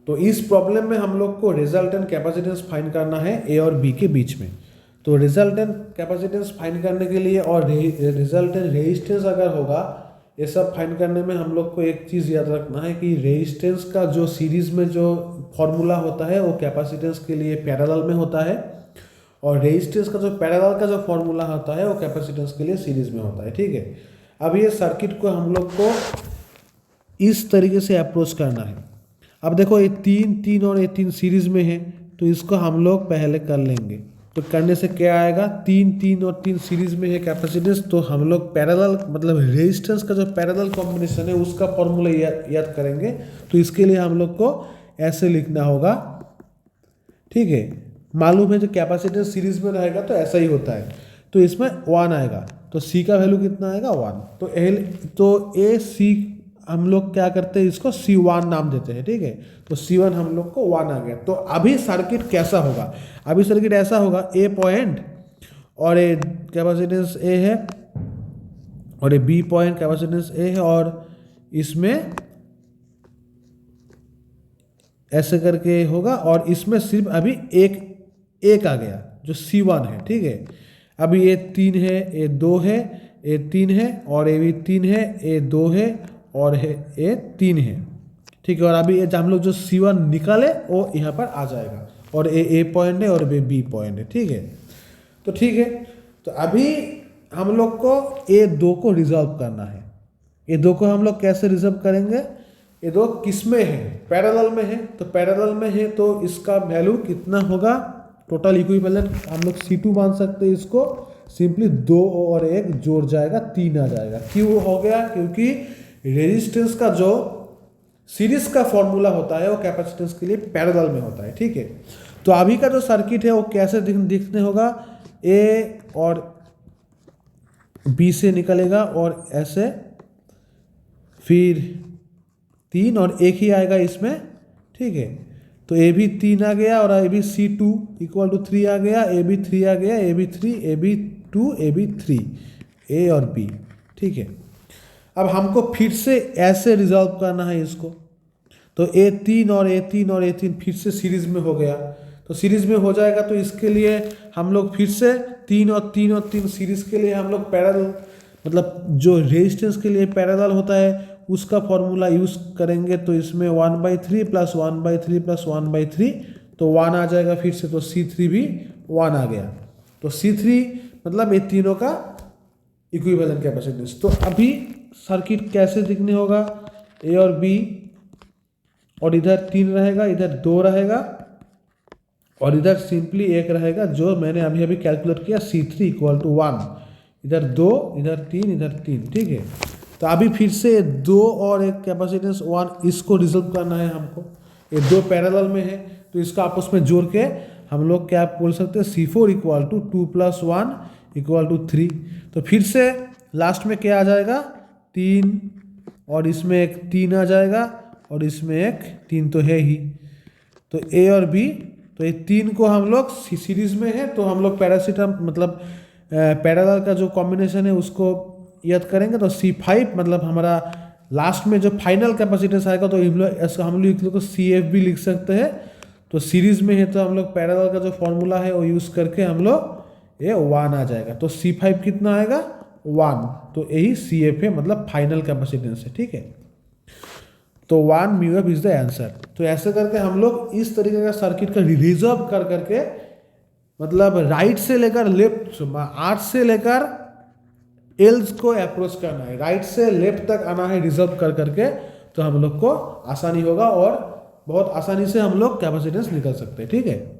तो इस प्रॉब्लम में हम लोग को रिजल्टेंट कैपेसिटेंस फाइंड करना है ए और बी के बीच में। तो रिजल्टेंट कैपेसिटेंस फाइंड करने के लिए और रिजल्टेंट रेजिस्टेंस अगर होगा, ये सब फाइंड करने में हम लोग को एक चीज़ याद रखना है कि रेजिस्टेंस का जो सीरीज में जो फॉर्मूला होता है वो कैपेसिटेंस के लिए पैरेलल में होता है, और रेजिस्टेंस का जो पैरेलल का जो फॉर्मूला होता है वो कैपेसिटेंस के लिए सीरीज में होता है। ठीक है, अब ये सर्किट को हम लोग को इस तरीके से अप्रोच करना है। अब देखो ये 3 और ये 3 सीरीज में है, तो इसको हम लोग पहले कर लेंगे। तो करने से क्या आएगा, 3 और 3 सीरीज में है कैपेसिटेंस, तो हम लोग पैरेलल मतलब रेजिस्टेंस का जो पैरेलल कॉम्बिनेशन है उसका फॉर्मूला याद करेंगे। तो इसके लिए हम लोग को ऐसे लिखना होगा। ठीक है, मालूम है जो कैपेसिटेंस सीरीज में रहेगा तो ऐसा ही होता है। तो इसमें 1 आएगा, तो सी का वैल्यू कितना आएगा 1। तो ए सी हम लोग क्या करते हैं, इसको C1 नाम देते हैं। ठीक है, तो C1 हम लोग को 1 आ गया। तो अभी सर्किट कैसा होगा, अभी सर्किट ऐसा होगा, ए पॉइंट और ए कैपेसिटेंस ए है और ये बी पॉइंट कैपेसिटेंस ए है, और इसमें ऐसे करके होगा, और इसमें सिर्फ अभी एक आ गया जो C1 है। ठीक है, अभी ये 3 है, ये 2 है, ये 3 है, और ये भी 3 है, ये 2 है, और ये 3 है। ठीक है, और अभी ये हम लोग जो C1 निकाले वो यहाँ पर आ जाएगा, और ए पॉइंट है और बी पॉइंट है। ठीक है, तो ठीक है, तो अभी हम लोग को A2 को रिजॉल्व करना है। A2 को हम लोग कैसे रिजॉल्व करेंगे, A2 किस में है, पैरेलल में है। तो पैरेलल में है तो इसका वैल्यू कितना होगा, टोटल इक्विवेलेंट हम लोग C2 मान सकते हैं। इसको सिंपली 2 और 1 जोड़ जाएगा, 3 आ जाएगा। क्यों हो गया, क्योंकि रेजिस्टेंस का जो सीरीज का फॉर्मूला होता है वो कैपेसिटेंस के लिए पैरेलल में होता है। ठीक है, तो अभी का जो सर्किट है वो कैसे दिखने होगा, ए और बी से निकलेगा और ऐसे, फिर 3 और 1 ही आएगा इसमें। ठीक है, तो ए भी 3 आ गया, और ए भी C2 = 3 आ गया, ए भी 3 आ गया, ए भी 3, ए भी 2, ए भी 3, ए और बी। ठीक है, अब हमको फिर से ऐसे रिजॉल्व करना है इसको। तो A3 और A3 और A3 फिर से सीरीज में हो गया, तो सीरीज में हो जाएगा। तो इसके लिए हम लोग फिर से 3 और 3 सीरीज के लिए हम लोग पैरेलल मतलब जो रेजिस्टेंस के लिए पैरेलल होता है उसका फॉर्मूला यूज़ करेंगे। तो इसमें 1/3 + 1/3 + 1/3, तो 1 आ जाएगा फिर से। तो C3 भी 1 आ गया। तो C3 मतलब ये तीनों का इक्विवेलेंट कैपेसिटेंस। तो अभी सर्किट कैसे दिखने होगा, ए और बी, और इधर 3 रहेगा, इधर 2 रहेगा, और इधर सिंपली 1 रहेगा, जो मैंने अभी अभी कैलकुलेट किया, C3 = 1। इधर 2, इधर 3, इधर 3। ठीक है, तो अभी फिर से 2 और 1 कैपेसिटेंस 1, इसको रिजॉल्व करना है हमको। ये 2 पैरेलल में है, तो इसको आपस में जोड़ के हम लोग क्या बोल सकते हैं, C4 = 2 + 1 = 3। तो फिर से लास्ट में क्या आ जाएगा, 3, और इसमें एक 3 आ जाएगा, और इसमें एक 3 तो है ही। तो ए और बी, तो ये 3 को हम लोग सीरीज में है, तो हम लोग मतलब पैरेलल का जो कॉम्बिनेशन है उसको याद करेंगे। तो C5 मतलब हमारा लास्ट में जो फाइनल कैपेसिटेंस आएगा, तो हम लोग को CF भी लिख सकते हैं। तो सीरीज में है तो हम लोग पैरेलल का जो फॉर्मूला है वो यूज़ करके हम लोग ये 1 आ जाएगा। तो C5 कितना आएगा, 1। तो यही CF है, मतलब फाइनल कैपेसिटेंस है। ठीक है, तो 1 μF इज द आंसर। तो ऐसे करके हम लोग इस तरीके का सर्किट का रिजॉल्व करके, मतलब राइट से लेकर लेफ्ट, R से लेकर L को अप्रोच करना है, राइट से लेफ्ट तक आना है रिजॉल्व करके। तो हम लोग को आसानी होगा, और बहुत आसानी से हम लोग कैपेसिटेंस निकल सकते हैं। ठीक है।